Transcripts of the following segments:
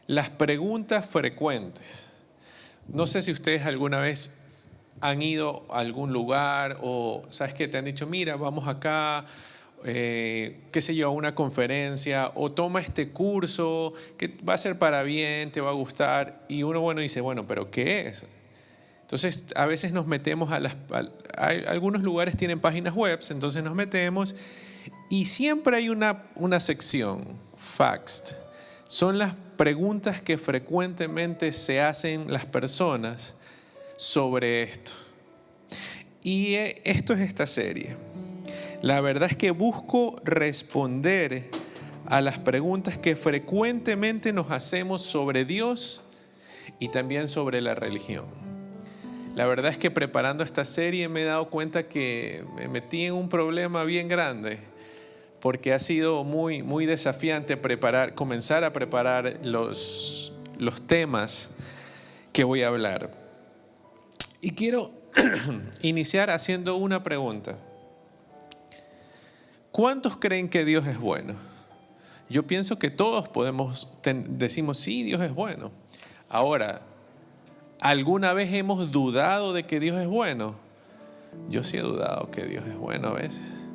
Las preguntas frecuentes. No sé si ustedes alguna vez han ido a algún lugar o, ¿sabes qué? Te han dicho, mira, vamos acá, qué sé yo, a una conferencia o toma este curso que va a ser para bien, te va a gustar. Y uno, bueno, dice, bueno, ¿pero qué es? Entonces, a veces nos metemos algunos lugares tienen páginas web, entonces nos metemos y siempre hay una sección, Facts. Son las preguntas que frecuentemente se hacen las personas sobre esto. Y esto es esta serie. La verdad es que busco responder a las preguntas que frecuentemente nos hacemos sobre Dios y también sobre la religión. La verdad es que preparando esta serie me he dado cuenta que me metí en un problema bien grande, porque ha sido muy desafiante comenzar a preparar los temas que voy a hablar. Y quiero iniciar haciendo una pregunta. ¿Cuántos creen que Dios es bueno? Yo pienso que todos decimos, sí, Dios es bueno. Ahora, ¿alguna vez hemos dudado de que Dios es bueno? Yo sí he dudado que Dios es bueno a veces.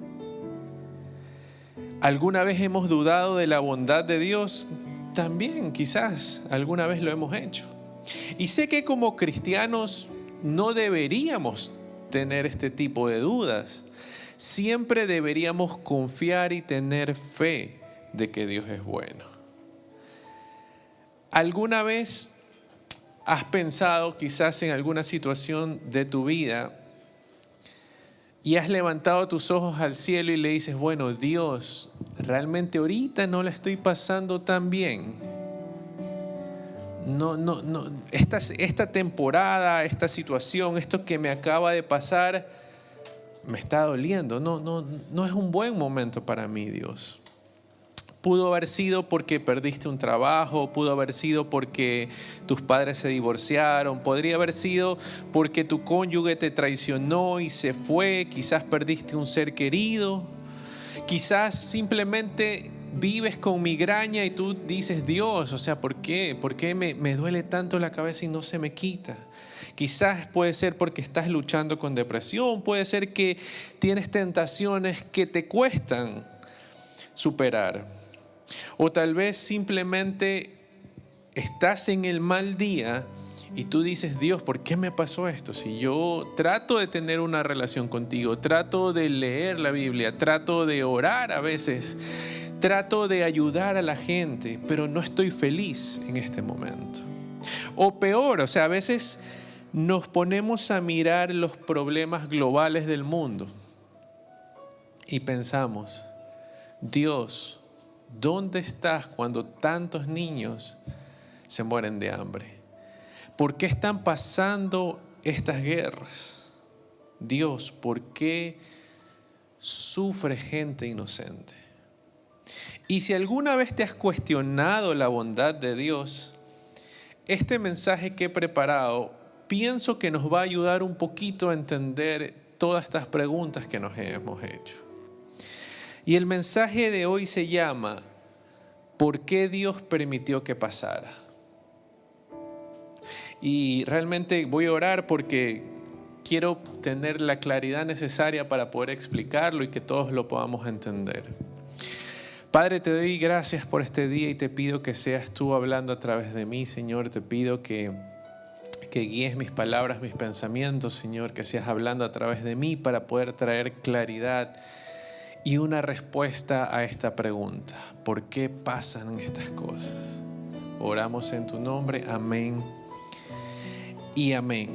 ¿Alguna vez hemos dudado de la bondad de Dios? También, quizás, alguna vez lo hemos hecho. Y sé que como cristianos no deberíamos tener este tipo de dudas. Siempre deberíamos confiar y tener fe de que Dios es bueno. ¿Alguna vez has pensado quizás en alguna situación de tu vida y has levantado tus ojos al cielo y le dices, bueno, Dios, realmente ahorita no la estoy pasando tan bien? No, esta temporada, esta situación, esto que me acaba de pasar, me está doliendo. No es un buen momento para mí, Dios. Pudo haber sido porque perdiste un trabajo, pudo haber sido porque tus padres se divorciaron, podría haber sido porque tu cónyuge te traicionó y se fue, quizás perdiste un ser querido, quizás simplemente vives con migraña y tú dices, Dios, o sea, ¿por qué? ¿Por qué me duele tanto la cabeza y no se me quita? Quizás puede ser porque estás luchando con depresión, puede ser que tienes tentaciones que te cuestan superar. O tal vez simplemente estás en el mal día y tú dices, Dios, ¿por qué me pasó esto? Si yo trato de tener una relación contigo, trato de leer la Biblia, trato de orar a veces, trato de ayudar a la gente, pero no estoy feliz en este momento. O peor, o sea, a veces nos ponemos a mirar los problemas globales del mundo y pensamos, Dios, ¿dónde estás cuando tantos niños se mueren de hambre? ¿Por qué están pasando estas guerras? Dios, ¿por qué sufre gente inocente? Y si alguna vez te has cuestionado la bondad de Dios, este mensaje que he preparado pienso que nos va a ayudar un poquito a entender todas estas preguntas que nos hemos hecho. Y el mensaje de hoy se llama ¿por qué Dios permitió que pasara? Y realmente voy a orar porque quiero tener la claridad necesaria para poder explicarlo y que todos lo podamos entender. Padre, te doy gracias por este día y te pido que seas tú hablando a través de mí, Señor. Te pido que guíes mis palabras, mis pensamientos, Señor, que seas hablando a través de mí para poder traer claridad y una respuesta a esta pregunta. ¿Por qué pasan estas cosas? Oramos en tu nombre. Amén y amén.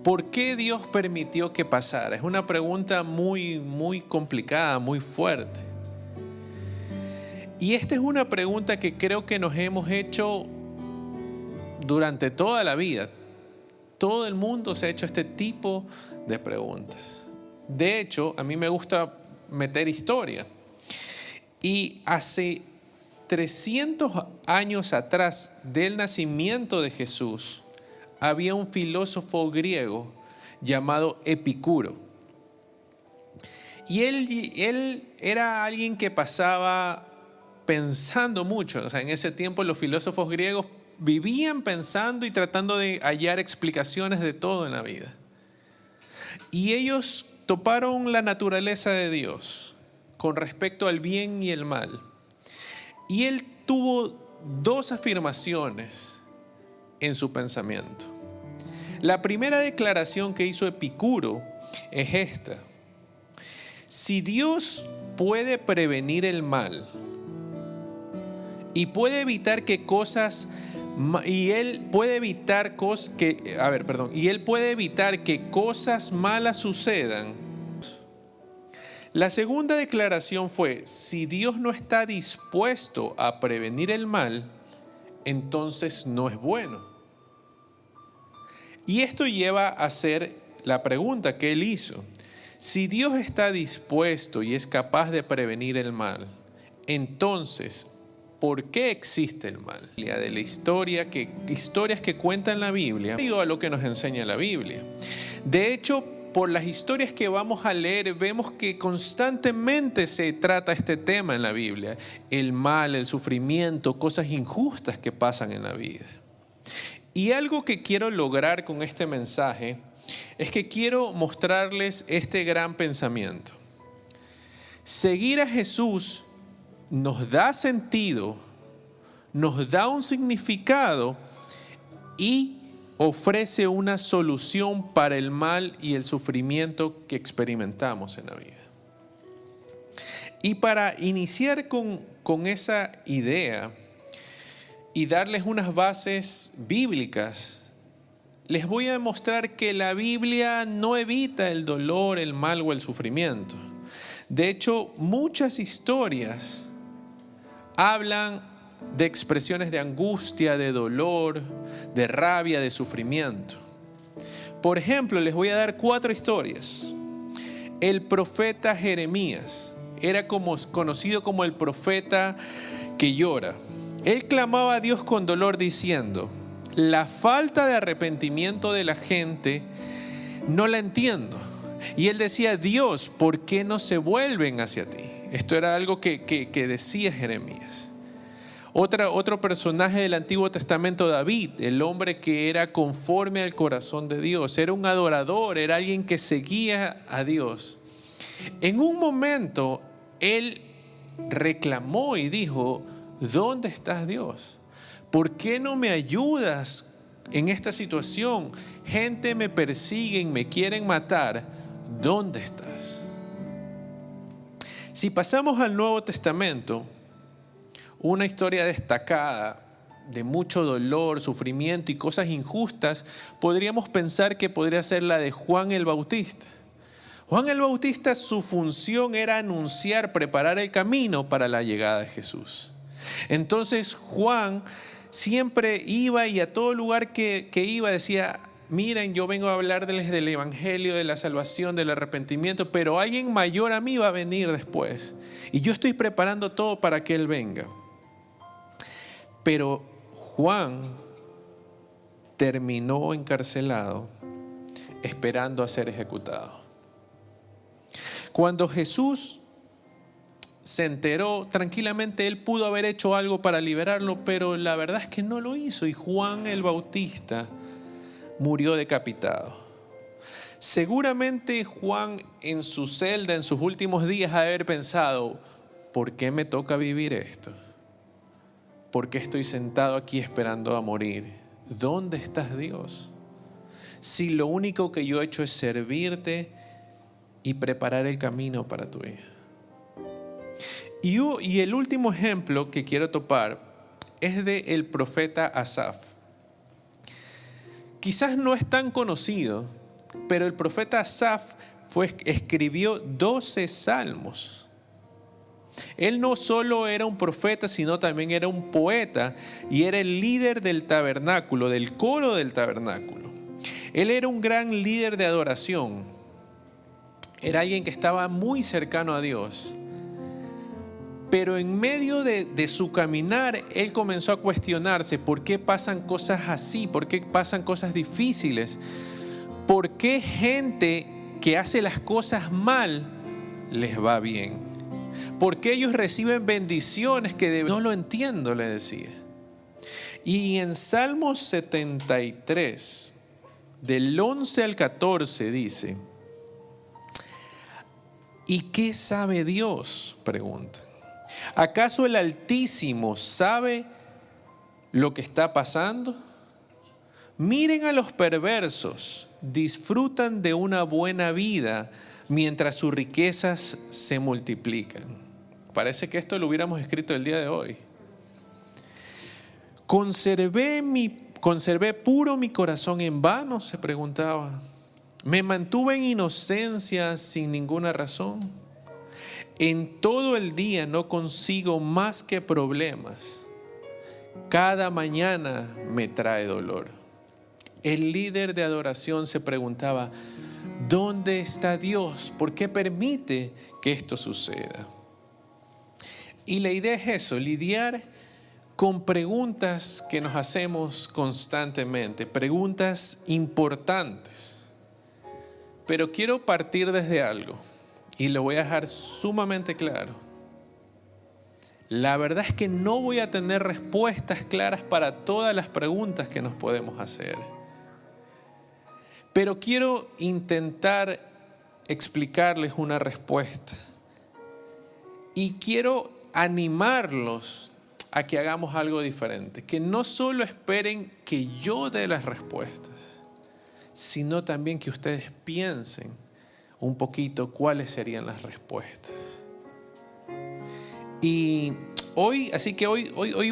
¿Por qué Dios permitió que pasara? Es una pregunta muy complicada, muy fuerte. Y esta es una pregunta que creo que nos hemos hecho durante toda la vida. Todo el mundo se ha hecho este tipo de preguntas. De hecho, a mí me gusta meter historia. Y hace 300 años atrás del nacimiento de Jesús, había un filósofo griego llamado Epicuro. Y él era alguien que pasaba pensando mucho. O sea, en ese tiempo los filósofos griegos vivían pensando y tratando de hallar explicaciones de todo en la vida. Y ellos toparon la naturaleza de Dios con respecto al bien y el mal. Y él tuvo dos afirmaciones en su pensamiento. La primera declaración que hizo Epicuro es esta: si Dios puede prevenir el mal y puede evitar que cosas y él puede evitar que cosas malas sucedan. La segunda declaración fue: si Dios no está dispuesto a prevenir el mal, entonces no es bueno. Y esto lleva a hacer la pregunta que él hizo: si Dios está dispuesto y es capaz de prevenir el mal, entonces, ¿por qué existe el mal? De la historias que cuentan la Biblia, digo a lo que nos enseña la Biblia. De hecho, por las historias que vamos a leer, vemos que constantemente se trata este tema en la Biblia: el mal, el sufrimiento, cosas injustas que pasan en la vida. Y algo que quiero lograr con este mensaje es que quiero mostrarles este gran pensamiento. Seguir a Jesús nos da sentido, nos da un significado y ofrece una solución para el mal y el sufrimiento que experimentamos en la vida. Y para iniciar con esa idea y darles unas bases bíblicas, les voy a demostrar que la Biblia no evita el dolor, el mal o el sufrimiento. De hecho, muchas historias hablan de expresiones de angustia, de dolor, de rabia, de sufrimiento. Por ejemplo, les voy a dar 4 historias. El profeta Jeremías era conocido como el profeta que llora. Él clamaba a Dios con dolor diciendo: la falta de arrepentimiento de la gente no la entiendo. Y él decía: Dios, ¿por qué no se vuelven hacia ti? Esto era algo que decía Jeremías. Otro personaje del Antiguo Testamento, David, el hombre que era conforme al corazón de Dios. Era un adorador, era alguien que seguía a Dios. En un momento, él reclamó y dijo: ¿dónde estás, Dios? ¿Por qué no me ayudas en esta situación? Gente me persigue y me quieren matar. ¿Dónde estás? Si pasamos al Nuevo Testamento, una historia destacada de mucho dolor, sufrimiento y cosas injustas, podríamos pensar que podría ser la de Juan el Bautista. Juan el Bautista, su función era anunciar, preparar el camino para la llegada de Jesús. Entonces Juan siempre iba y a todo lugar que iba decía: miren, yo vengo a hablarles del evangelio, de la salvación, del arrepentimiento, pero alguien mayor a mí va a venir después. Y yo estoy preparando todo para que Él venga. Pero Juan terminó encarcelado, esperando a ser ejecutado. Cuando Jesús se enteró, tranquilamente él pudo haber hecho algo para liberarlo, pero la verdad es que no lo hizo, y Juan el Bautista murió decapitado. Seguramente Juan en su celda, en sus últimos días, ha de haber pensado: ¿por qué me toca vivir esto? ¿Por qué estoy sentado aquí esperando a morir? ¿Dónde estás, Dios? Si lo único que yo he hecho es servirte y preparar el camino para tu hija. Y el último ejemplo que quiero topar es del profeta Asaf. Quizás no es tan conocido, pero el profeta Asaf escribió 12 salmos. Él no solo era un profeta, sino también era un poeta y era el líder del tabernáculo, del coro del tabernáculo. Él era un gran líder de adoración. Era alguien que estaba muy cercano a Dios. Pero en medio de su caminar, él comenzó a cuestionarse: ¿por qué pasan cosas así? ¿Por qué pasan cosas difíciles? ¿Por qué gente que hace las cosas mal les va bien? ¿Por qué ellos reciben bendiciones que no lo entiendo?, le decía. Y en Salmos 73, del 11 al 14 dice: ¿y qué sabe Dios?, pregunta. ¿Acaso el Altísimo sabe lo que está pasando? Miren a los perversos, disfrutan de una buena vida mientras sus riquezas se multiplican. Parece que esto lo hubiéramos escrito el día de hoy. ¿Conservé puro mi corazón en vano?, se preguntaba. ¿Me mantuve en inocencia sin ninguna razón? En todo el día no consigo más que problemas. Cada mañana me trae dolor. El líder de adoración se preguntaba: ¿dónde está Dios? ¿Por qué permite que esto suceda? Y la idea es eso, lidiar con preguntas que nos hacemos constantemente, preguntas importantes. Pero quiero partir desde algo y lo voy a dejar sumamente claro. La verdad es que no voy a tener respuestas claras para todas las preguntas que nos podemos hacer. Pero quiero intentar explicarles una respuesta. Y quiero animarlos a que hagamos algo diferente. Que no solo esperen que yo dé las respuestas, sino también que ustedes piensen un poquito cuáles serían las respuestas. Y hoy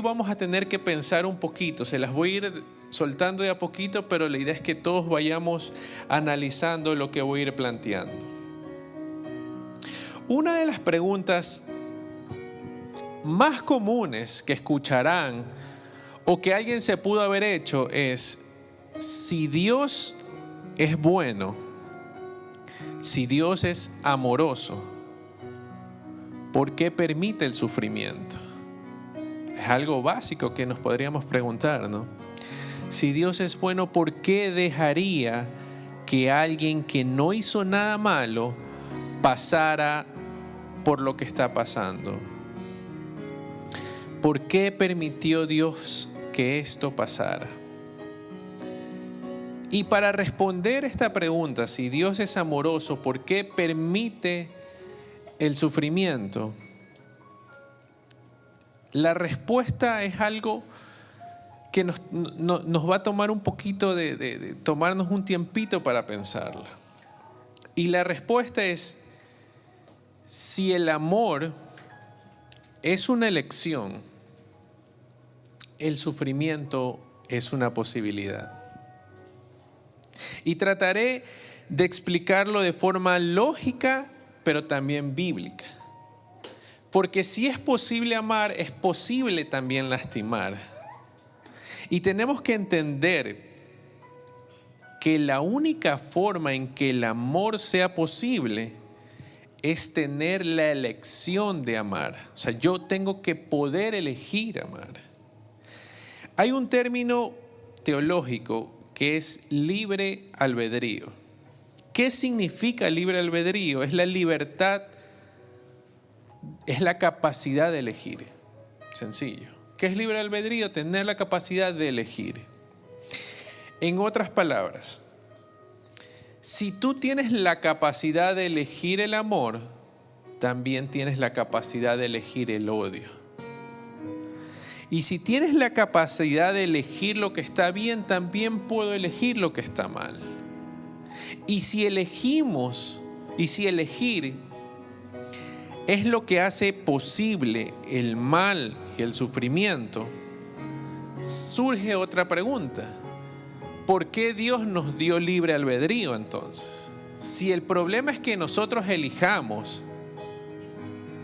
vamos a tener que pensar un poquito. Se las voy a ir soltando de a poquito, pero la idea es que todos vayamos analizando lo que voy a ir planteando. Una de las preguntas más comunes que escucharán o que alguien se pudo haber hecho es: si Dios es bueno, si Dios es amoroso, ¿por qué permite el sufrimiento? Es algo básico que nos podríamos preguntar, ¿no? Si Dios es bueno, ¿por qué dejaría que alguien que no hizo nada malo pasara por lo que está pasando? ¿Por qué permitió Dios que esto pasara? Y para responder esta pregunta, si Dios es amoroso, ¿por qué permite el sufrimiento? La respuesta es algo que nos va a tomar un poquito de tomarnos un tiempito para pensarla. Y la respuesta es: si el amor es una elección, el sufrimiento es una posibilidad. Y trataré de explicarlo de forma lógica, pero también bíblica. Porque si es posible amar, es posible también lastimar. Y tenemos que entender que la única forma en que el amor sea posible es tener la elección de amar. O sea, yo tengo que poder elegir amar. Hay un término teológico que es libre albedrío. ¿Qué significa libre albedrío? Es la libertad, es la capacidad de elegir. Sencillo. ¿Qué es libre albedrío? Tener la capacidad de elegir. En otras palabras, si tú tienes la capacidad de elegir el amor, también tienes la capacidad de elegir el odio. Y si tienes la capacidad de elegir lo que está bien, también puedo elegir lo que está mal. Y si elegimos, y si elegir es lo que hace posible el mal y el sufrimiento, surge otra pregunta. ¿Por qué Dios nos dio libre albedrío entonces? Si el problema es que nosotros elijamos,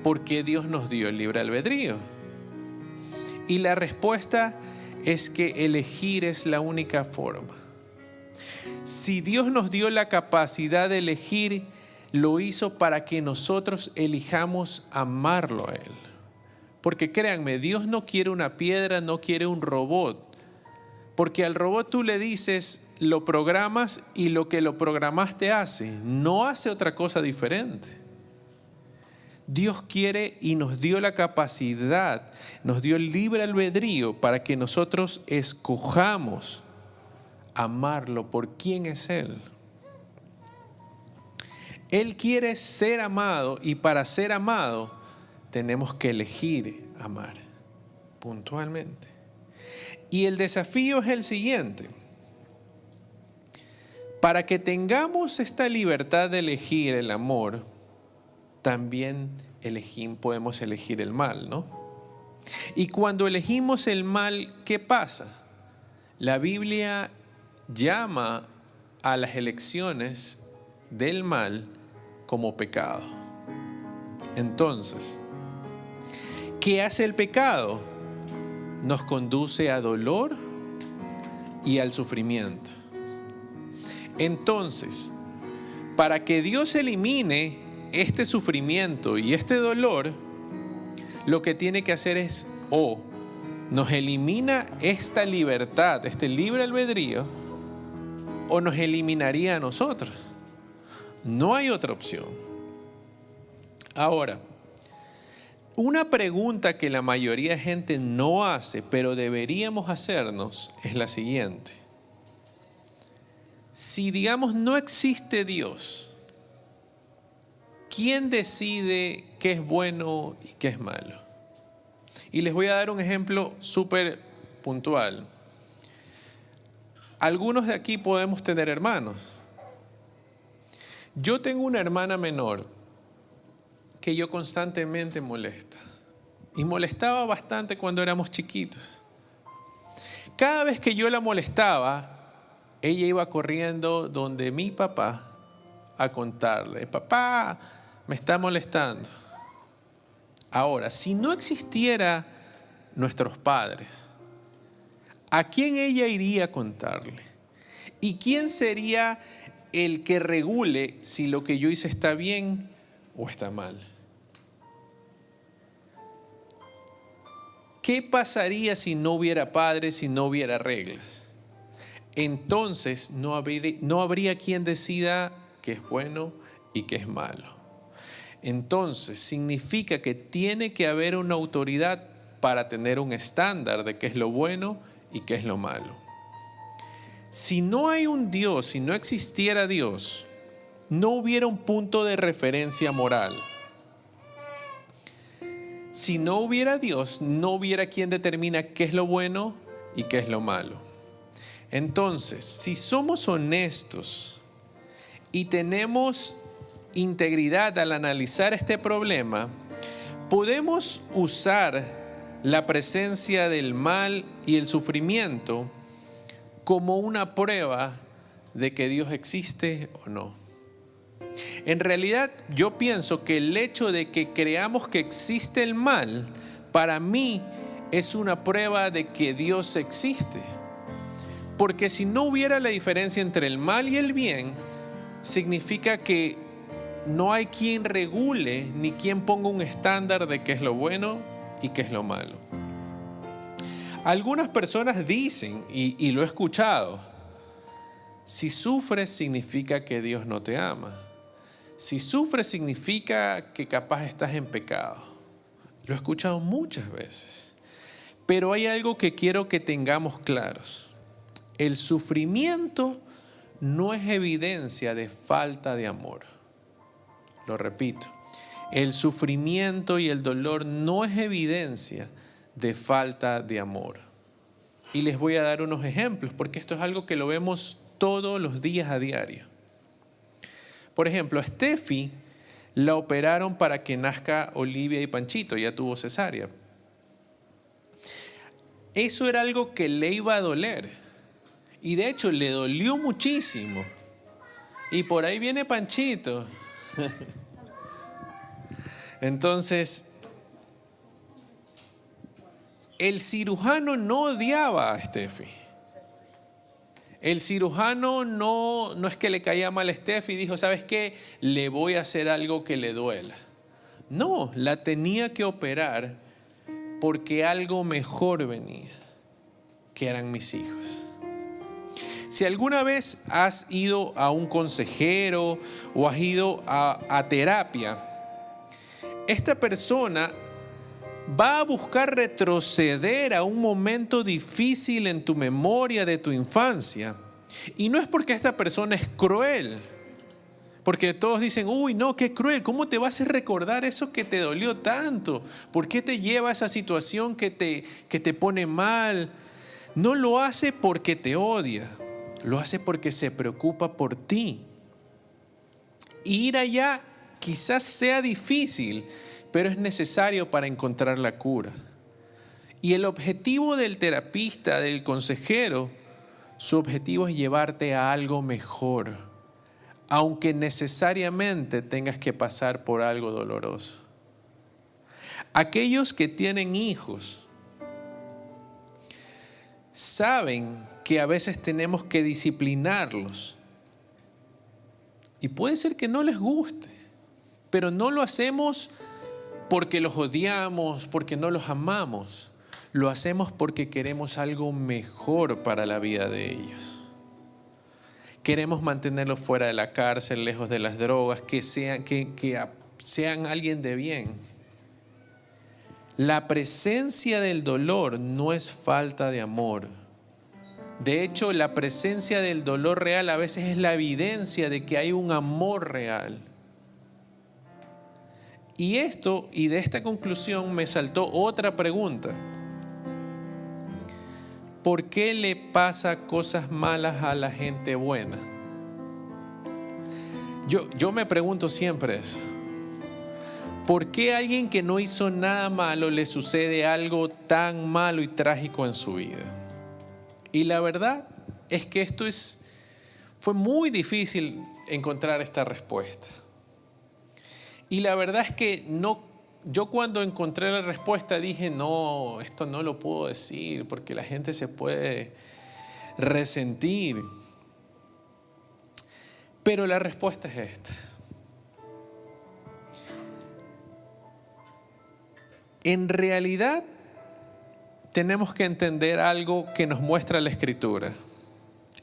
¿por qué Dios nos dio el libre albedrío? Y la respuesta es que elegir es la única forma. Si Dios nos dio la capacidad de elegir, lo hizo para que nosotros elijamos amarlo a Él. Porque créanme, Dios no quiere una piedra, no quiere un robot. Porque al robot tú le dices, lo programas y lo que lo programaste hace. No hace otra cosa diferente. Dios quiere y nos dio la capacidad, nos dio el libre albedrío para que nosotros escojamos amarlo por quién es Él. Él quiere ser amado y para ser amado tenemos que elegir amar puntualmente. Y el desafío es el siguiente. Para que tengamos esta libertad de elegir el amor, también podemos elegir el mal, ¿no? Y cuando elegimos el mal, ¿qué pasa? La Biblia llama a las elecciones del mal como pecado. Entonces, ¿qué hace el pecado? Nos conduce a dolor y al sufrimiento. Entonces, para que Dios elimine este sufrimiento y este dolor, lo que tiene que hacer es nos elimina esta libertad, este libre albedrío, o nos eliminaría a nosotros. No hay otra opción. Ahora, una pregunta que la mayoría de gente no hace, pero deberíamos hacernos, es la siguiente. Si, digamos, no existe Dios, ¿quién decide qué es bueno y qué es malo? Y les voy a dar un ejemplo súper puntual. Algunos de aquí podemos tener hermanos. Yo tengo una hermana menor que yo constantemente molesta. Y molestaba bastante cuando éramos chiquitos. Cada vez que yo la molestaba, ella iba corriendo donde mi papá a contarle: papá, me está molestando. Ahora, si no existiera nuestros padres, ¿a quién ella iría a contarle? ¿Y quién sería el que regule si lo que yo hice está bien o está mal? ¿Qué pasaría si no hubiera padres, si no hubiera reglas? Entonces no habría quien decida qué es bueno y qué es malo. Entonces significa que tiene que haber una autoridad para tener un estándar de qué es lo bueno y qué es lo malo. Si no hay un Dios, si no existiera Dios, no hubiera un punto de referencia moral. Si no hubiera Dios, no hubiera quien determina qué es lo bueno y qué es lo malo. Entonces, si somos honestos y tenemos integridad al analizar este problema, podemos usar la presencia del mal y el sufrimiento como una prueba de que Dios existe o no. En realidad, yo pienso que el hecho de que creamos que existe el mal, para mí es una prueba de que Dios existe. Porque si no hubiera la diferencia entre el mal y el bien, significa que no hay quien regule ni quien ponga un estándar de qué es lo bueno y qué es lo malo. Algunas personas dicen, y lo he escuchado: si sufres significa que Dios no te ama. Si sufres significa que capaz estás en pecado. Lo he escuchado muchas veces. Pero hay algo que quiero que tengamos claros. El sufrimiento no es evidencia de falta de amor. Lo repito, el sufrimiento y el dolor no es evidencia de falta de amor. Y les voy a dar unos ejemplos, porque esto es algo que lo vemos todos los días a diario. Por ejemplo, a Steffi la operaron para que nazca Olivia y Panchito, ya tuvo cesárea. Eso era algo que le iba a doler. Y de hecho le dolió muchísimo. Y por ahí viene Panchito. Entonces, el cirujano no odiaba a Steffi. El cirujano no es que le caía mal a Steffi y dijo: ¿sabes qué? Le voy a hacer algo que le duela. No, la tenía que operar porque algo mejor venía, que eran mis hijos. Si alguna vez has ido a un consejero o has ido a terapia, esta persona va a buscar retroceder a un momento difícil en tu memoria de tu infancia. Y no es porque esta persona es cruel, porque todos dicen, uy, no, qué cruel, ¿cómo te va a hacer recordar eso que te dolió tanto? ¿Por qué te lleva a esa situación que te pone mal? No lo hace porque te odia, lo hace porque se preocupa por ti. Ir allá quizás sea difícil, pero es necesario para encontrar la cura. Y el objetivo del terapista, del consejero, su objetivo es llevarte a algo mejor, aunque necesariamente tengas que pasar por algo doloroso. Aquellos que tienen hijos saben que a veces tenemos que disciplinarlos. Y puede ser que no les guste, pero no lo hacemos porque los odiamos, porque no los amamos. Lo hacemos porque queremos algo mejor para la vida de ellos. Queremos mantenerlos fuera de la cárcel, lejos de las drogas, que sean alguien de bien. La presencia del dolor no es falta de amor. De hecho, la presencia del dolor real a veces es la evidencia de que hay un amor real. Y de esta conclusión me saltó otra pregunta. ¿Por qué le pasa cosas malas a la gente buena? Yo me pregunto siempre eso. ¿Por qué a alguien que no hizo nada malo le sucede algo tan malo y trágico en su vida? Y la verdad es que fue muy difícil encontrar esta respuesta. Y la verdad es que yo cuando encontré la respuesta dije, no, esto no lo puedo decir porque la gente se puede resentir. Pero la respuesta es esta. En realidad tenemos que entender algo que nos muestra la Escritura.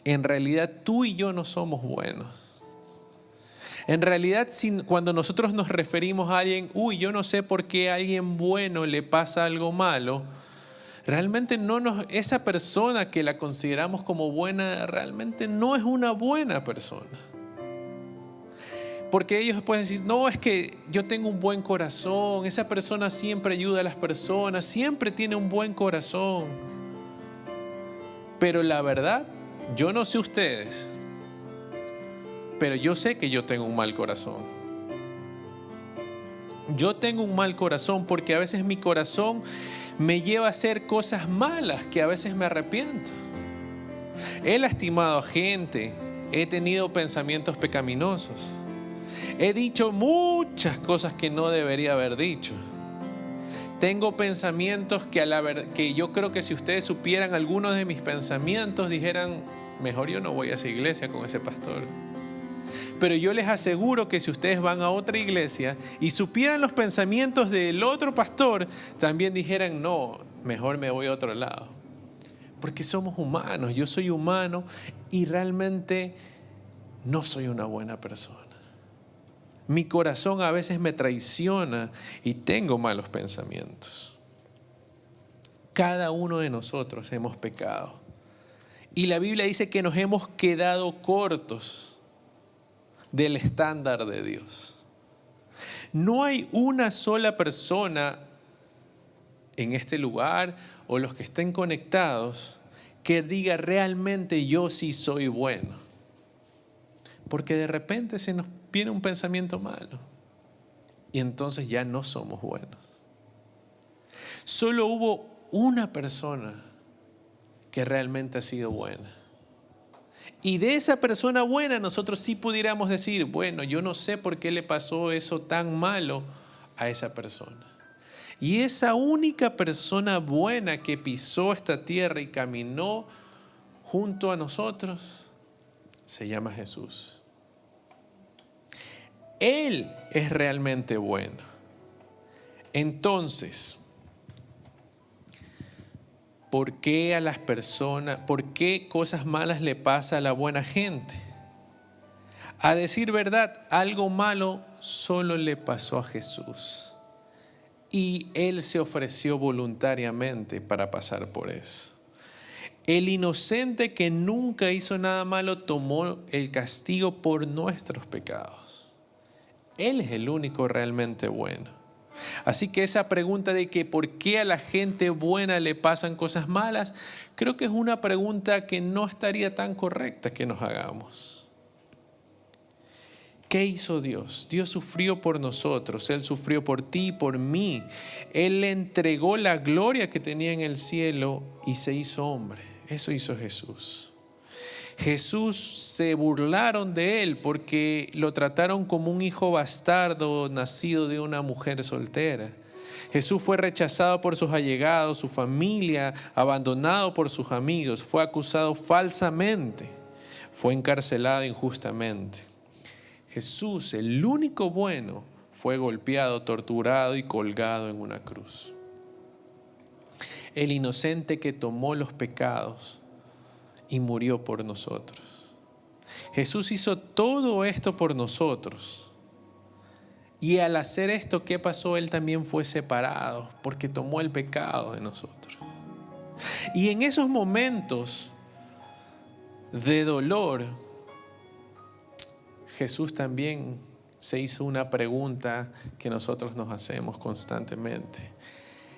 En realidad tú y yo no somos buenos. En realidad, cuando nosotros nos referimos a alguien, yo no sé por qué a alguien bueno le pasa algo malo, realmente esa persona que la consideramos como buena, realmente no es una buena persona. Porque ellos pueden decir, no, es que yo tengo un buen corazón, esa persona siempre ayuda a las personas, siempre tiene un buen corazón. Pero la verdad, yo no sé ustedes, pero yo sé que yo tengo un mal corazón. Yo tengo un mal corazón porque a veces mi corazón me lleva a hacer cosas malas que a veces me arrepiento. He lastimado a gente, he tenido pensamientos pecaminosos, he dicho muchas cosas que no debería haber dicho. Tengo pensamientos que yo creo que si ustedes supieran algunos de mis pensamientos dijeran, mejor yo no voy a esa iglesia con ese pastor. Pero yo les aseguro que si ustedes van a otra iglesia y supieran los pensamientos del otro pastor, también dijeran, no, mejor me voy a otro lado. Porque somos humanos, yo soy humano y realmente no soy una buena persona. Mi corazón a veces me traiciona y tengo malos pensamientos. Cada uno de nosotros hemos pecado. Y la Biblia dice que nos hemos quedado cortos del estándar de Dios. No hay una sola persona en este lugar o los que estén conectados que diga realmente yo sí soy bueno. Porque de repente se nos viene un pensamiento malo y entonces ya no somos buenos. Solo hubo una persona que realmente ha sido buena. Y de esa persona buena nosotros sí pudiéramos decir, bueno, yo no sé por qué le pasó eso tan malo a esa persona. Y esa única persona buena que pisó esta tierra y caminó junto a nosotros se llama Jesús. Él es realmente bueno. Entonces, ¿por qué a las personas, por qué cosas malas le pasa a la buena gente? A decir verdad, algo malo solo le pasó a Jesús. Y Él se ofreció voluntariamente para pasar por eso. El inocente que nunca hizo nada malo tomó el castigo por nuestros pecados. Él es el único realmente bueno. Así que esa pregunta de que por qué a la gente buena le pasan cosas malas, creo que es una pregunta que no estaría tan correcta que nos hagamos. ¿Qué hizo Dios? Dios sufrió por nosotros, Él sufrió por ti y por mí. Él le entregó la gloria que tenía en el cielo y se hizo hombre. Eso hizo Jesús. Jesús se burlaron de Él porque lo trataron como un hijo bastardo nacido de una mujer soltera. Jesús fue rechazado por sus allegados, su familia, abandonado por sus amigos, fue acusado falsamente, fue encarcelado injustamente. Jesús, el único bueno, fue golpeado, torturado y colgado en una cruz. El inocente que tomó los pecados y murió por nosotros. Jesús hizo todo esto por nosotros. Y al hacer esto, ¿qué pasó? Él también fue separado porque tomó el pecado de nosotros. Y en esos momentos de dolor, Jesús también se hizo una pregunta que nosotros nos hacemos constantemente.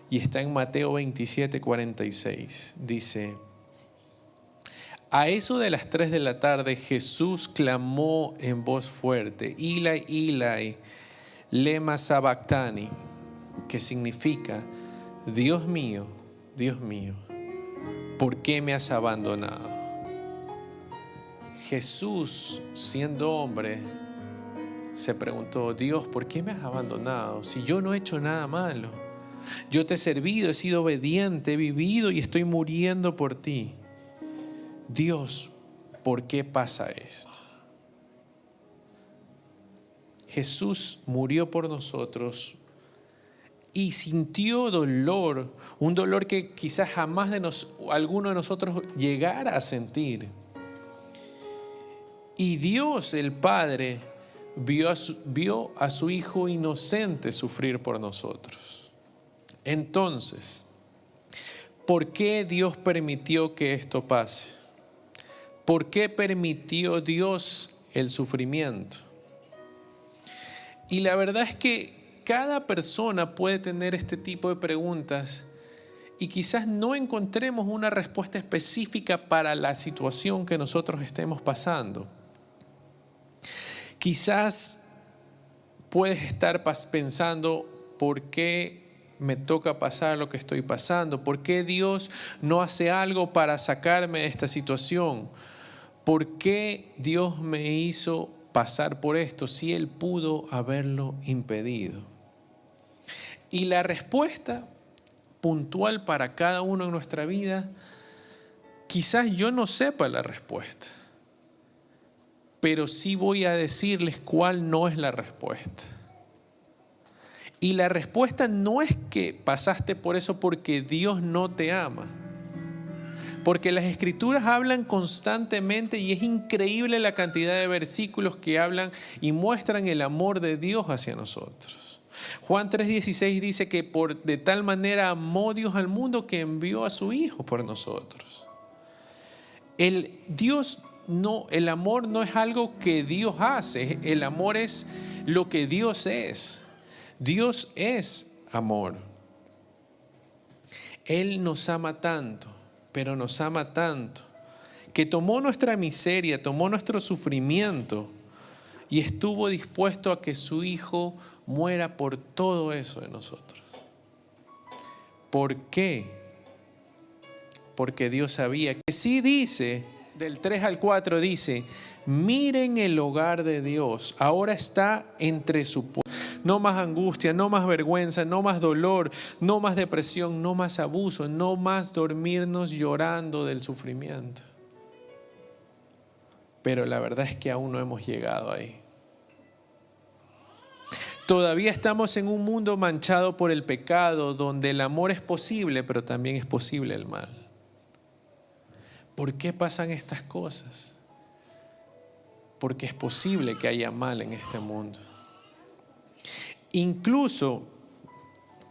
Y está en Mateo 27:46. Dice: a eso de las 3 de la tarde Jesús clamó en voz fuerte: Eli, Eli, lema sabactani, que significa: Dios mío, ¿por qué me has abandonado? Jesús, siendo hombre, se preguntó: Dios, ¿por qué me has abandonado? Si yo no he hecho nada malo. Yo te he servido, he sido obediente, he vivido y estoy muriendo por ti. Dios, ¿por qué pasa esto? Jesús murió por nosotros y sintió dolor, un dolor que quizás jamás alguno de nosotros llegara a sentir. Y Dios, el Padre, vio a su Hijo inocente sufrir por nosotros. Entonces, ¿por qué Dios permitió que esto pase? ¿Por qué permitió Dios el sufrimiento? Y la verdad es que cada persona puede tener este tipo de preguntas y quizás no encontremos una respuesta específica para la situación que nosotros estemos pasando. Quizás puedes estar pensando: ¿por qué me toca pasar lo que estoy pasando? ¿Por qué Dios no hace algo para sacarme de esta situación? ¿Por qué Dios me hizo pasar por esto si Él pudo haberlo impedido? Y la respuesta puntual para cada uno en nuestra vida, quizás yo no sepa la respuesta, pero sí voy a decirles cuál no es la respuesta. Y la respuesta no es que pasaste por eso porque Dios no te ama. Porque las Escrituras hablan constantemente y es increíble la cantidad de versículos que hablan y muestran el amor de Dios hacia nosotros. Juan 3:16 dice que de tal manera amó Dios al mundo que envió a su Hijo por nosotros. El amor no es algo que Dios hace, el amor es lo que Dios es. Dios es amor. Él nos ama tanto, pero nos ama tanto, que tomó nuestra miseria, tomó nuestro sufrimiento y estuvo dispuesto a que su Hijo muera por todo eso de nosotros. ¿Por qué? Porque Dios sabía que sí dice, del 3 al 4 dice: miren el hogar de Dios, ahora está entre su pueblo. No más angustia, no más vergüenza, no más dolor, no más depresión, no más abuso, no más dormirnos llorando del sufrimiento. Pero la verdad es que aún no hemos llegado ahí. Todavía estamos en un mundo manchado por el pecado, donde el amor es posible, pero también es posible el mal. ¿Por qué pasan estas cosas? Porque es posible que haya mal en este mundo. Incluso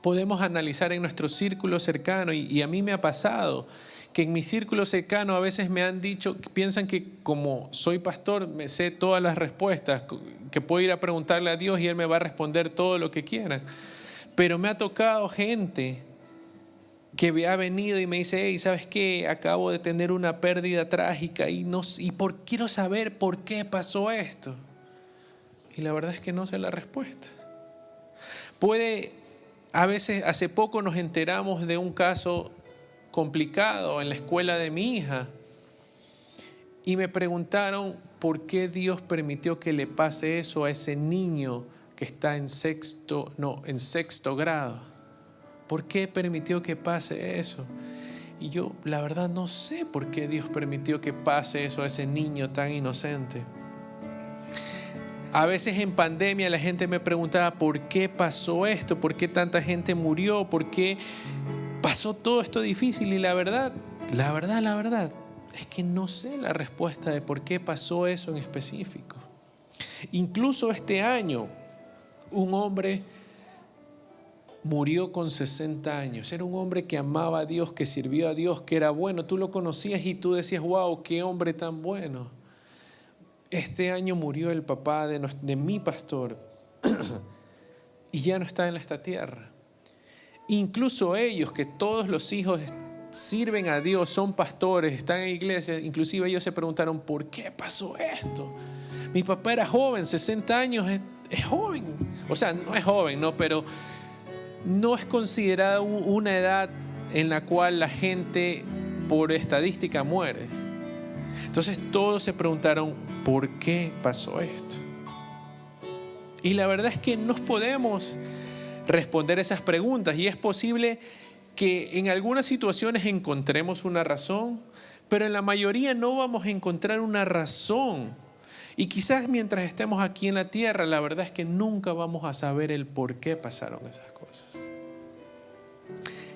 Podemos analizar en nuestro círculo cercano y a mí me ha pasado que en mi círculo cercano a veces me han dicho, piensan que como soy pastor me sé todas las respuestas, que puedo ir a preguntarle a Dios y Él me va a responder todo lo que quiera. Pero me ha tocado gente que ha venido y me dice, hey, ¿sabes qué? Acabo de tener una pérdida trágica quiero saber por qué pasó esto. Y la verdad es que no sé la respuesta. A veces, hace poco nos enteramos de un caso complicado en la escuela de mi hija y me preguntaron por qué Dios permitió que le pase eso a ese niño que está en sexto grado. ¿Por qué permitió que pase eso? Y yo, la verdad, no sé por qué Dios permitió que pase eso a ese niño tan inocente. A veces en pandemia la gente me preguntaba por qué pasó esto, por qué tanta gente murió, por qué pasó todo esto difícil. Y la verdad es que no sé la respuesta de por qué pasó eso en específico. Incluso este año, un hombre murió con 60 años. Era un hombre que amaba a Dios, que sirvió a Dios, que era bueno. Tú lo conocías y tú decías, wow, qué hombre tan bueno. Este año murió el papá de mi pastor y ya no está en esta tierra. Incluso ellos, que todos los hijos sirven a Dios, son pastores, están en iglesias, inclusive ellos se preguntaron, ¿por qué pasó esto? Mi papá era joven, 60 años es joven. O sea, no es joven, ¿no? Pero no es considerada una edad en la cual la gente por estadística muere. Entonces todos se preguntaron, ¿por qué pasó esto? Y la verdad es que no podemos responder esas preguntas y es posible que en algunas situaciones encontremos una razón, pero en la mayoría no vamos a encontrar una razón. Y quizás mientras estemos aquí en la tierra, la verdad es que nunca vamos a saber el por qué pasaron esas cosas.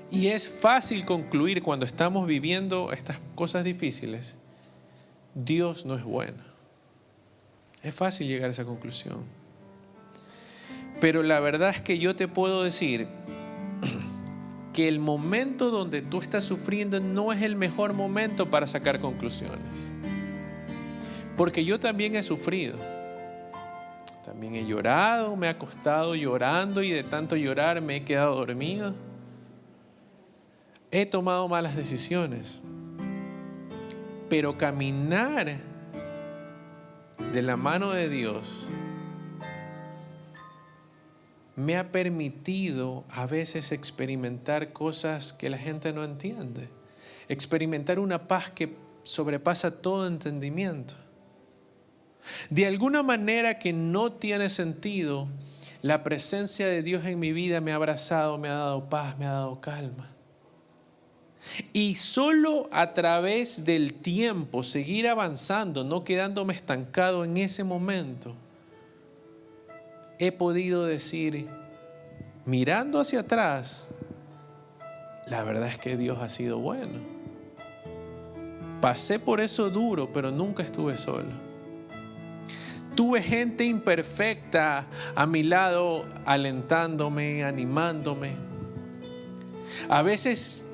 Y es fácil concluir cuando estamos viviendo estas cosas difíciles, Dios no es bueno. Es fácil llegar a esa conclusión. Pero la verdad es que yo te puedo decir que el momento donde tú estás sufriendo no es el mejor momento para sacar conclusiones. Porque yo también he sufrido. También he llorado, me he acostado llorando y de tanto llorar me he quedado dormido. He tomado malas decisiones. Pero caminar de la mano de Dios me ha permitido a veces experimentar cosas que la gente no entiende. Experimentar una paz que sobrepasa todo entendimiento. De alguna manera que no tiene sentido, la presencia de Dios en mi vida me ha abrazado, me ha dado paz, me ha dado calma. Y solo a través del tiempo, seguir avanzando, no quedándome estancado en ese momento, he podido decir, mirando hacia atrás, la verdad es que Dios ha sido bueno. Pasé por eso duro, pero nunca estuve solo. Tuve gente imperfecta a mi lado, alentándome, animándome. A veces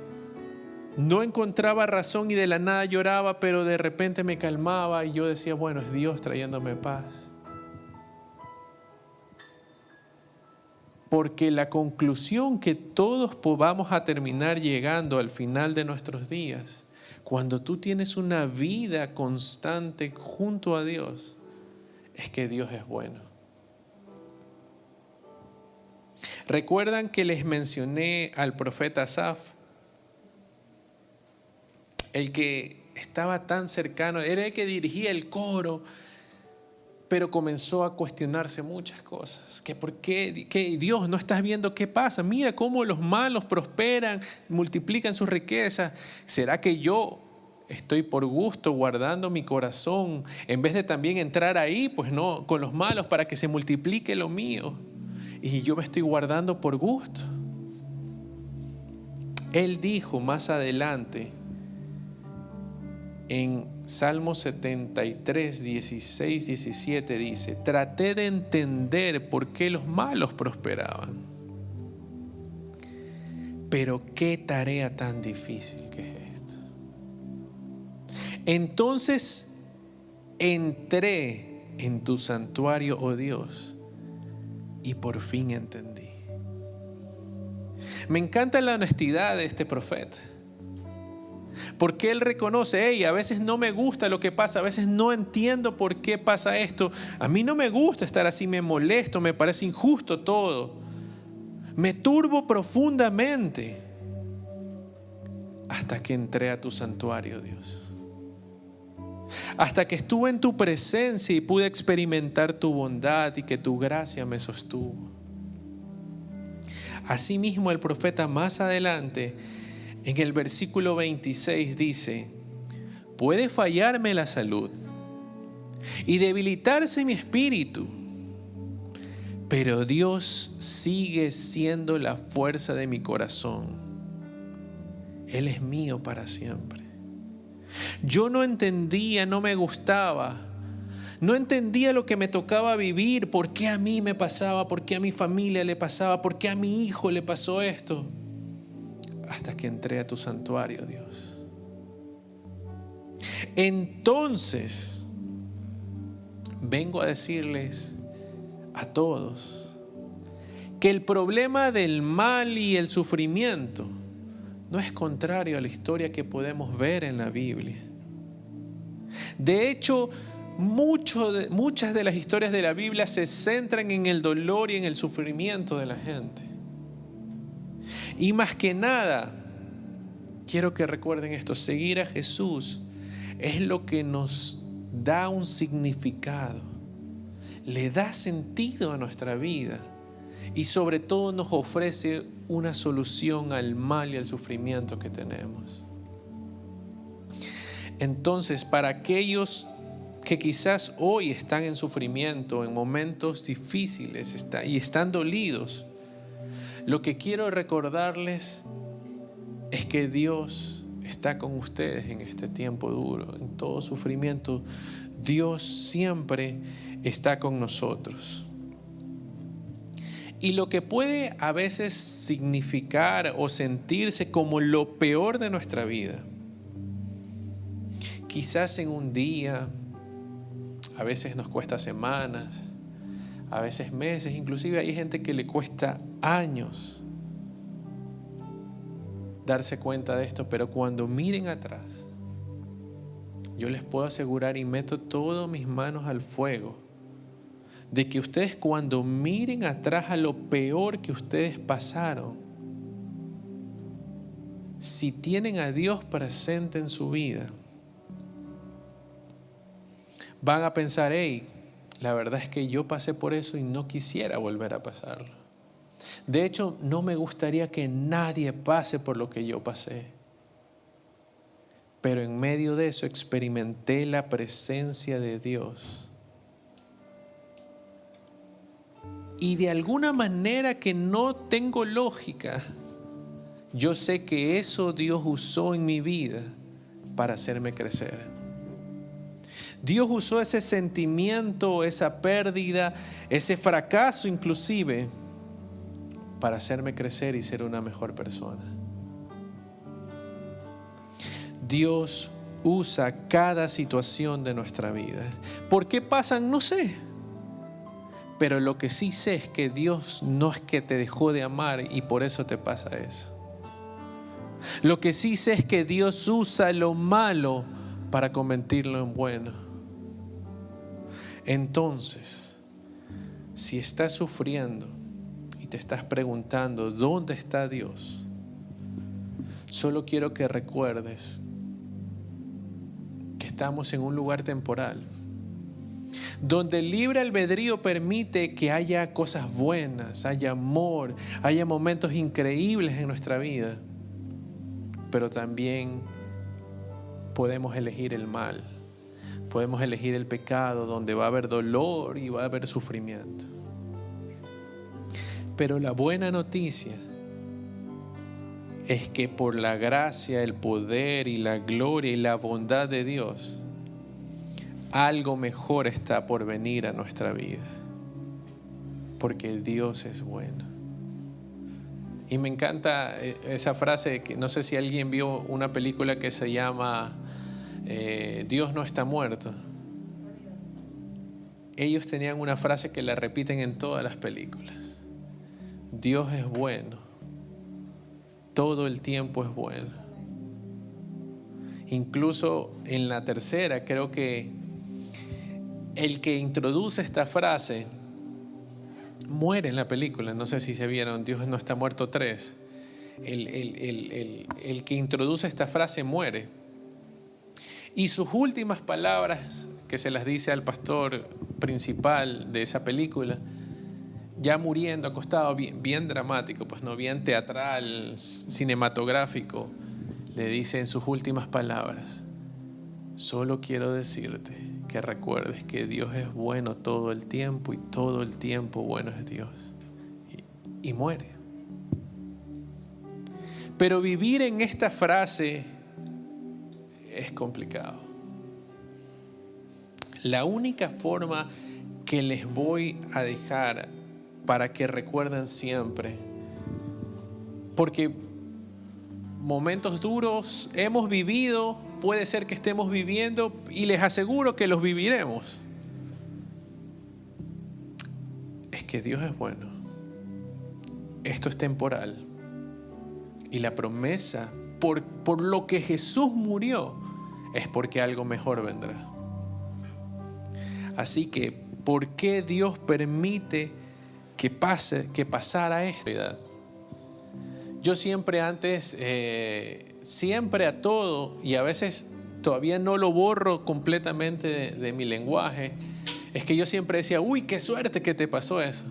no encontraba razón y de la nada lloraba, pero de repente me calmaba y yo decía, bueno, es Dios trayéndome paz. Porque la conclusión que todos vamos a terminar llegando al final de nuestros días, cuando tú tienes una vida constante junto a Dios, es que Dios es bueno. ¿Recuerdan que les mencioné al profeta Asaf? El que estaba tan cercano, era el que dirigía el coro, pero comenzó a cuestionarse muchas cosas. Que ¿por qué? ¿Qué? Dios, ¿no estás viendo qué pasa? Mira cómo los malos prosperan, multiplican sus riquezas. ¿Será que yo estoy por gusto guardando mi corazón en vez de también entrar ahí, pues no, con los malos para que se multiplique lo mío? Y yo me estoy guardando por gusto. Él dijo más adelante, en Salmo 73, 16, 17 dice, traté de entender por qué los malos prosperaban. pero qué tarea tan difícil que es esto. Entonces entré en tu santuario, oh Dios, y por fin entendí. Me encanta la honestidad de este profeta, porque él reconoce: hey, a veces no me gusta lo que pasa, a veces no entiendo por qué pasa esto, a mí no me gusta estar así, me molesto, me parece injusto todo, me turbo profundamente, hasta que entré a tu santuario, Dios, hasta que estuve en tu presencia y pude experimentar tu bondad y que tu gracia me sostuvo. Asimismo, el profeta más adelante, en el versículo 26 dice: puede fallarme la salud y debilitarse mi espíritu, pero Dios sigue siendo la fuerza de mi corazón. Él es mío para siempre. Yo no entendía, no me gustaba, no entendía lo que me tocaba vivir, por qué a mí me pasaba, por qué a mi familia le pasaba, por qué a mi hijo le pasó esto, hasta que entré a tu santuario, Dios. Entonces vengo a decirles a todos que el problema del mal y el sufrimiento no es contrario a la historia que podemos ver en la Biblia. De hecho, muchas de las historias de la Biblia se centran en el dolor y en el sufrimiento de la gente. Y más que nada, quiero que recuerden esto: seguir a Jesús es lo que nos da un significado, le da sentido a nuestra vida y sobre todo nos ofrece una solución al mal y al sufrimiento que tenemos. Entonces, para aquellos que quizás hoy están en sufrimiento, en momentos difíciles y están dolidos, lo que quiero recordarles es que Dios está con ustedes en este tiempo duro, en todo sufrimiento. Dios siempre está con nosotros. Y lo que puede a veces significar o sentirse como lo peor de nuestra vida, quizás en un día, a veces nos cuesta semanas, a veces meses, inclusive hay gente que le cuesta años darse cuenta de esto, pero cuando miren atrás, yo les puedo asegurar y meto todas mis manos al fuego, de que ustedes cuando miren atrás a lo peor que ustedes pasaron, si tienen a Dios presente en su vida, van a pensar: hey, la verdad es que yo pasé por eso y no quisiera volver a pasarlo. De hecho, no me gustaría que nadie pase por lo que yo pasé. Pero en medio de eso experimenté la presencia de Dios. Y de alguna manera que no tengo lógica, yo sé que eso Dios usó en mi vida para hacerme crecer. Dios usó ese sentimiento, esa pérdida, ese fracaso inclusive, para hacerme crecer y ser una mejor persona. Dios usa cada situación de nuestra vida. ¿Por qué pasan? No sé. Pero lo que sí sé es que Dios no es que te dejó de amar y por eso te pasa eso. Lo que sí sé es que Dios usa lo malo para convertirlo en bueno. Entonces, si estás sufriendo y te estás preguntando ¿dónde está Dios?, solo quiero que recuerdes que estamos en un lugar temporal, donde el libre albedrío permite que haya cosas buenas, haya amor, haya momentos increíbles en nuestra vida, pero también podemos elegir el mal, podemos elegir el pecado, donde va a haber dolor y va a haber sufrimiento. Pero la buena noticia es que por la gracia, el poder y la gloria y la bondad de Dios, algo mejor está por venir a nuestra vida, porque Dios es bueno. Y me encanta esa frase, que no sé si alguien vio una película que se llama Dios no está muerto. Ellos tenían una frase que la repiten en todas las películas. Dios es bueno. Todo el tiempo es bueno. Incluso en la tercera, creo que el que introduce esta frase muere en la película. No sé si se vieron Dios no está muerto 3. El que introduce esta frase muere. Y sus últimas palabras, que se las dice al pastor principal de esa película, ya muriendo, acostado, bien dramático, pues no, bien teatral, cinematográfico, le dice en sus últimas palabras: solo quiero decirte que recuerdes que Dios es bueno todo el tiempo y todo el tiempo bueno es Dios. Y muere. Pero vivir en esta frase es complicado. La única forma que les voy a dejar para que recuerden siempre, porque momentos duros hemos vivido, puede ser que estemos viviendo, y les aseguro que los viviremos, es que Dios es bueno. Esto es temporal. Y la promesa por lo que Jesús murió es porque algo mejor vendrá. Así que, ¿por qué Dios permite que pasara esto? Yo siempre antes, siempre a todo, y a veces todavía no lo borro completamente de mi lenguaje, es que yo siempre decía: uy, qué suerte que te pasó eso.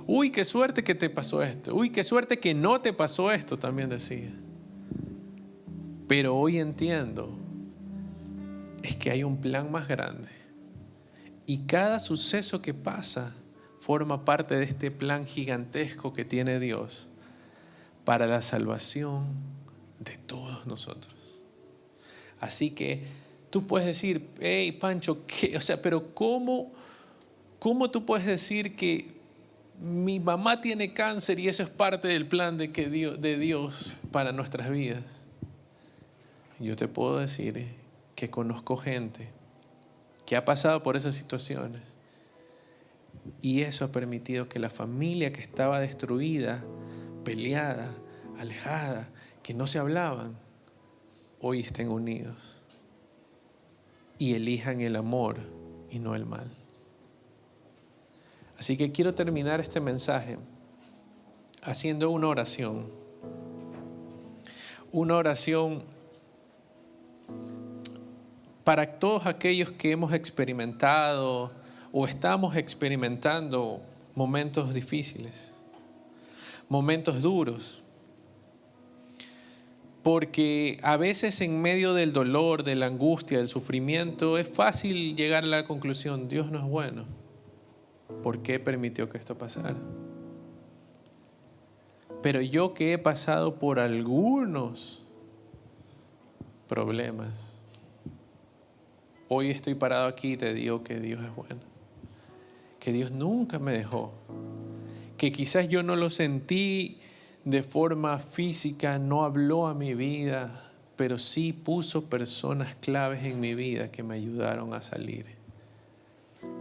Uy, qué suerte que te pasó esto. Uy, qué suerte que no te pasó esto, también decía. Pero hoy entiendo, es que hay un plan más grande. Y cada suceso que pasa forma parte de este plan gigantesco que tiene Dios para la salvación de todos nosotros. Así que tú puedes decir: hey, Pancho, ¿qué? Pero ¿cómo tú puedes decir que mi mamá tiene cáncer y eso es parte del plan de Dios para nuestras vidas? Yo te puedo decir que conozco gente que ha pasado por esas situaciones, y eso ha permitido que la familia que estaba destruida, peleada, alejada, que no se hablaban, hoy estén unidos y elijan el amor y no el mal. Así que quiero terminar este mensaje haciendo una oración. Una oración para todos aquellos que hemos experimentado o estamos experimentando momentos difíciles, momentos duros. Porque a veces en medio del dolor, de la angustia, del sufrimiento, es fácil llegar a la conclusión: Dios no es bueno. ¿Por qué permitió que esto pasara? Pero yo, que he pasado por algunos problemas, hoy estoy parado aquí y te digo que Dios es bueno. Que Dios nunca me dejó. Que quizás yo no lo sentí de forma física, no habló a mi vida, pero sí puso personas claves en mi vida que me ayudaron a salir.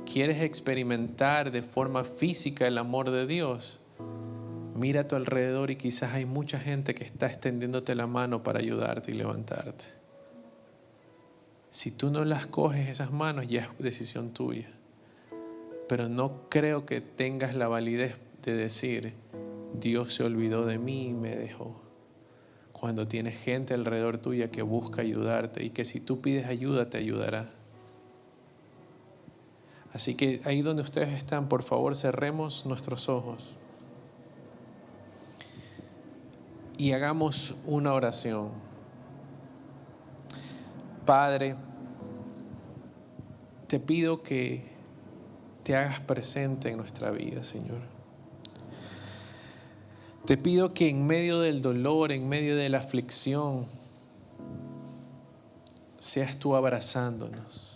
¿Quieres experimentar de forma física el amor de Dios? Mira a tu alrededor y quizás hay mucha gente que está extendiéndote la mano para ayudarte y levantarte. Si tú no las coges esas manos, ya es decisión tuya. Pero no creo que tengas la validez de decir: Dios se olvidó de mí y me dejó. Cuando tienes gente alrededor tuya que busca ayudarte y que si tú pides ayuda te ayudará. Así que ahí donde ustedes están, por favor, cerremos nuestros ojos y hagamos una oración. Padre, te pido que te hagas presente en nuestra vida, Señor. Te pido que en medio del dolor, en medio de la aflicción, seas tú abrazándonos.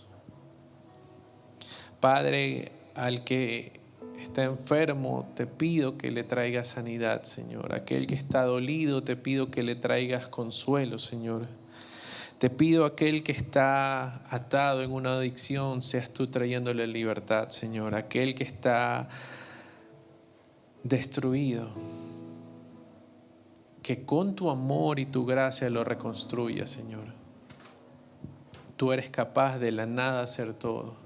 Padre, al que está enfermo, te pido que le traigas sanidad, Señor. Aquel que está dolido, te pido que le traigas consuelo, Señor. Te pido aquel que está atado en una adicción, seas tú trayéndole libertad, Señor. Aquel que está destruido, que con tu amor y tu gracia lo reconstruya, Señor. Tú eres capaz de la nada hacer todo.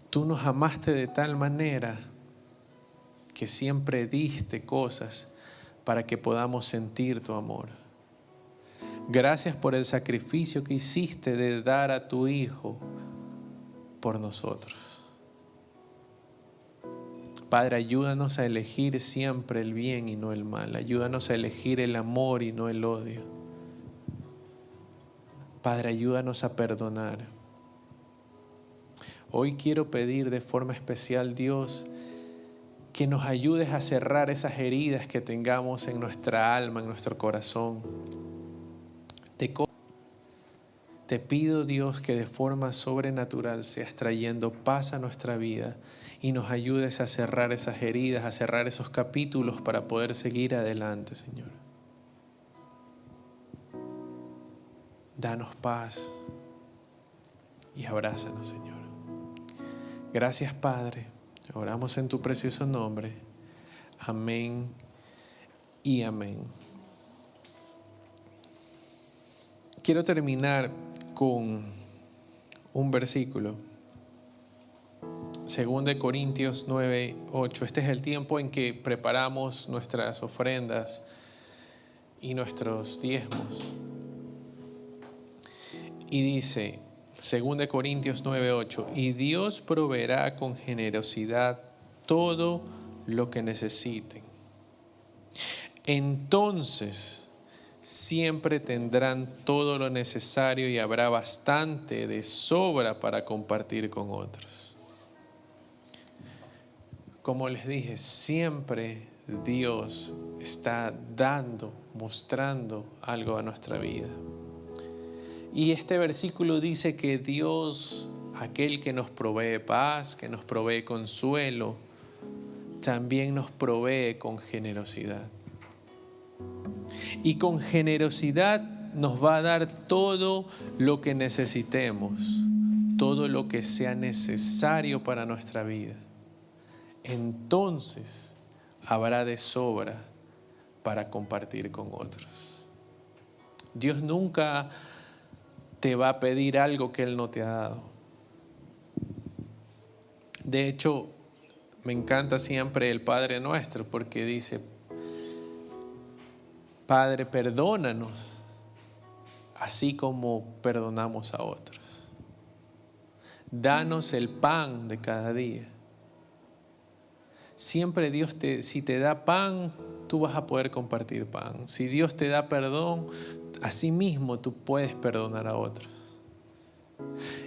Tú nos amaste de tal manera que siempre diste cosas para que podamos sentir tu amor. Gracias por el sacrificio que hiciste de dar a tu Hijo por nosotros. Padre, ayúdanos a elegir siempre el bien y no el mal. Ayúdanos a elegir el amor y no el odio. Padre, ayúdanos a perdonar. Hoy quiero pedir de forma especial, Dios, que nos ayudes a cerrar esas heridas que tengamos en nuestra alma, en nuestro corazón. Te pido, Dios, que de forma sobrenatural seas trayendo paz a nuestra vida y nos ayudes a cerrar esas heridas, a cerrar esos capítulos para poder seguir adelante, Señor. Danos paz y abrázanos, Señor. Gracias, Padre. Oramos en tu precioso nombre. Amén y amén. Quiero terminar con un versículo. 2 Corintios 9:8. Este es el tiempo en que preparamos nuestras ofrendas y nuestros diezmos. Y dice 2 Corintios 9:8, y Dios proveerá con generosidad todo lo que necesiten. Entonces siempre tendrán todo lo necesario y habrá bastante de sobra para compartir con otros. Como les dije, siempre Dios está dando, mostrando algo a nuestra vida. Y este versículo dice que Dios, aquel que nos provee paz, que nos provee consuelo, también nos provee con generosidad. Y con generosidad nos va a dar todo lo que necesitemos, todo lo que sea necesario para nuestra vida. Entonces habrá de sobra para compartir con otros. Dios nunca te va a pedir algo que Él no te ha dado. De hecho, me encanta siempre el Padre Nuestro porque dice: Padre, perdónanos, así como perdonamos a otros. Danos el pan de cada día. Siempre Dios si te da pan, tú vas a poder compartir pan. Si Dios te da perdón, así mismo tú puedes perdonar a otros.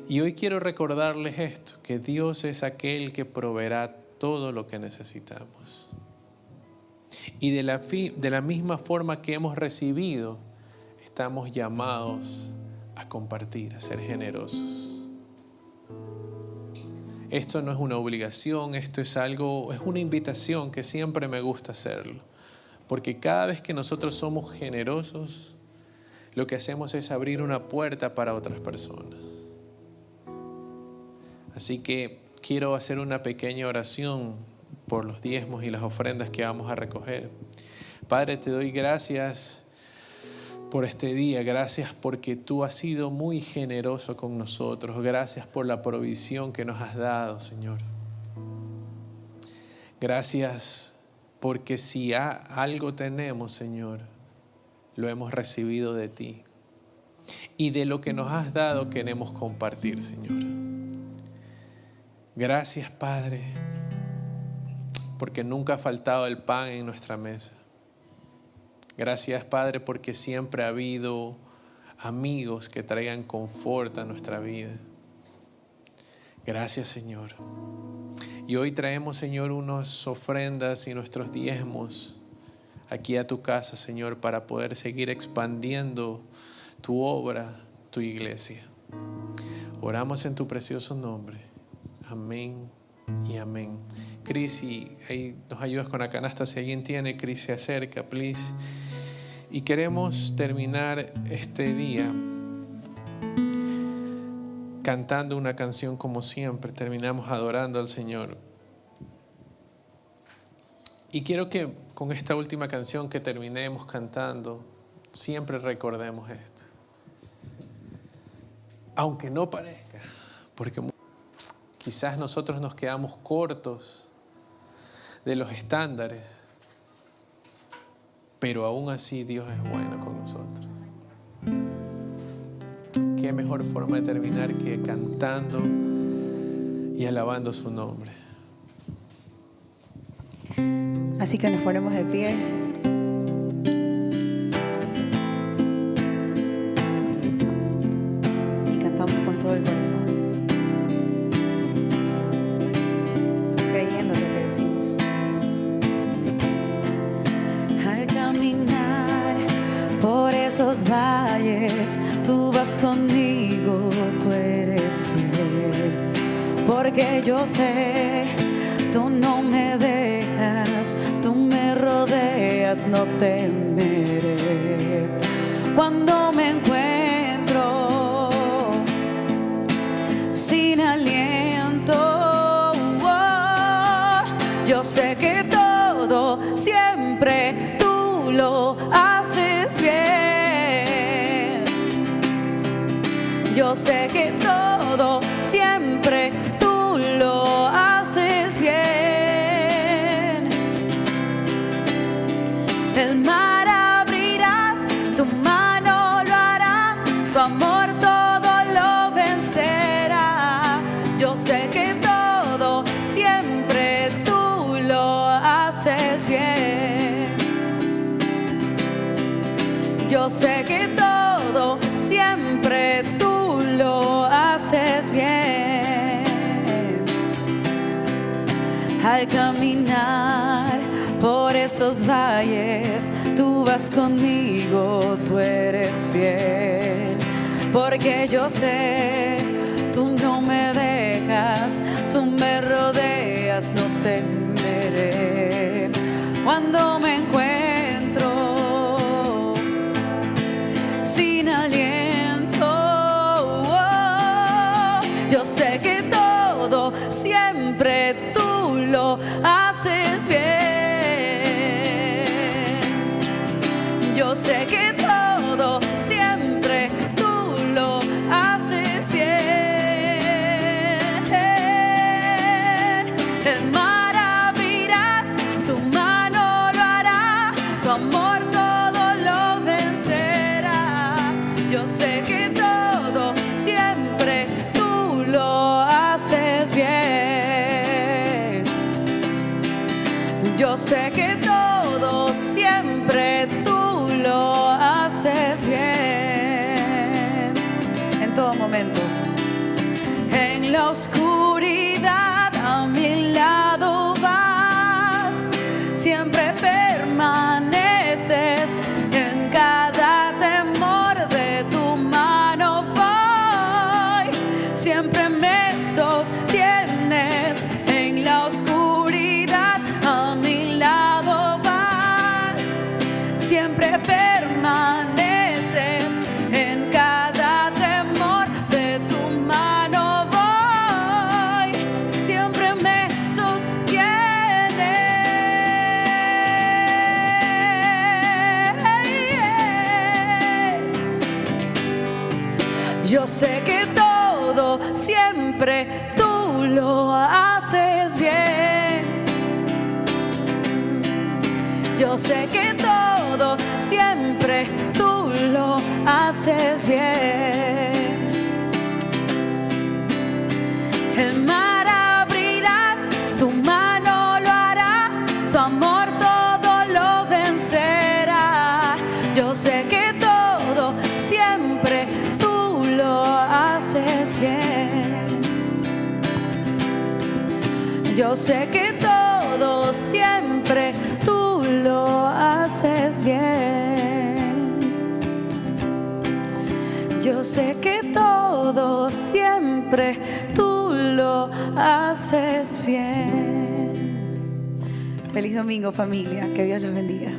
Y hoy quiero recordarles esto, que Dios es aquel que proveerá todo lo que necesitamos. Y de la misma forma que hemos recibido, estamos llamados a compartir, a ser generosos. Esto no es una obligación, esto es una invitación que siempre me gusta hacerlo. Porque cada vez que nosotros somos generosos, lo que hacemos es abrir una puerta para otras personas. Así que quiero hacer una pequeña oración por los diezmos y las ofrendas que vamos a recoger. Padre, te doy gracias por este día. Gracias porque tú has sido muy generoso con nosotros. Gracias por la provisión que nos has dado, Señor. Gracias porque si algo tenemos, Señor, lo hemos recibido de ti. Y de lo que nos has dado queremos compartir, Señor. Gracias, Padre, porque nunca ha faltado el pan en nuestra mesa. Gracias, Padre, porque siempre ha habido amigos que traigan confort a nuestra vida. Gracias, Señor. Y hoy traemos, Señor, unas ofrendas y nuestros diezmos aquí a tu casa, Señor, para poder seguir expandiendo tu obra, tu iglesia. Oramos en tu precioso nombre. Amén y amén. Cris, y ahí nos ayudas con la canasta si alguien tiene. Cris se acerca, please. Y queremos terminar este día cantando una canción como siempre. Terminamos adorando al Señor. Y quiero que con esta última canción que terminemos cantando, siempre recordemos esto. Aunque no parezca, porque quizás nosotros nos quedamos cortos de los estándares, pero aún así Dios es bueno con nosotros. Qué mejor forma de terminar que cantando y alabando su nombre. Así que nos ponemos de pie. Y cantamos con todo el corazón, creyendo lo que decimos. Al caminar por esos valles, tú vas conmigo, tú eres fiel. Porque yo sé, tú no me dejas, tú me rodeas, no temeré. Cuando me encuentro sin aliento, yo sé que todo siempre tú lo haces bien. Yo sé que todo siempre tú lo haces bien. El mar abrirás, tu mano lo hará, tu amor todo lo vencerá. Yo sé que todo siempre tú lo haces bien. Yo sé que todo siempre tú lo haces bien. Al caminar por esos valles, tú vas conmigo, tú eres fiel. Porque yo sé, tú no me dejas, tú me rodeas, no temeré. Cuando me encuentro sin aliento, yo sé que todo siempre tú lo haces bien. Yo sé que todo siempre tú lo haces bien. El mar abrirás, tu mano lo hará, tu amor todo lo vencerá. Yo sé que todo siempre tú lo haces bien. Yo sé que todo siempre tú lo haces bien. En todo momento. En la oscuridad a mi lado vas, siempre permaneces. En cada temor de tu mano voy, siempre me sostienes. En la oscuridad a mi lado vas, siempre permaneces. En cada temor de tu mano voy, siempre me sostienes. Yo sé que todo siempre tú lo haces bien. Yo sé que todo siempre tú lo haces bien. El mar abrirás, tu mano lo hará, tu amor todo lo vencerá. Yo sé que todo siempre tú lo haces bien. Yo sé que todo siempre tú lo haces bien. Yo sé que todo siempre tú lo haces bien. Feliz domingo, familia. Que Dios los bendiga.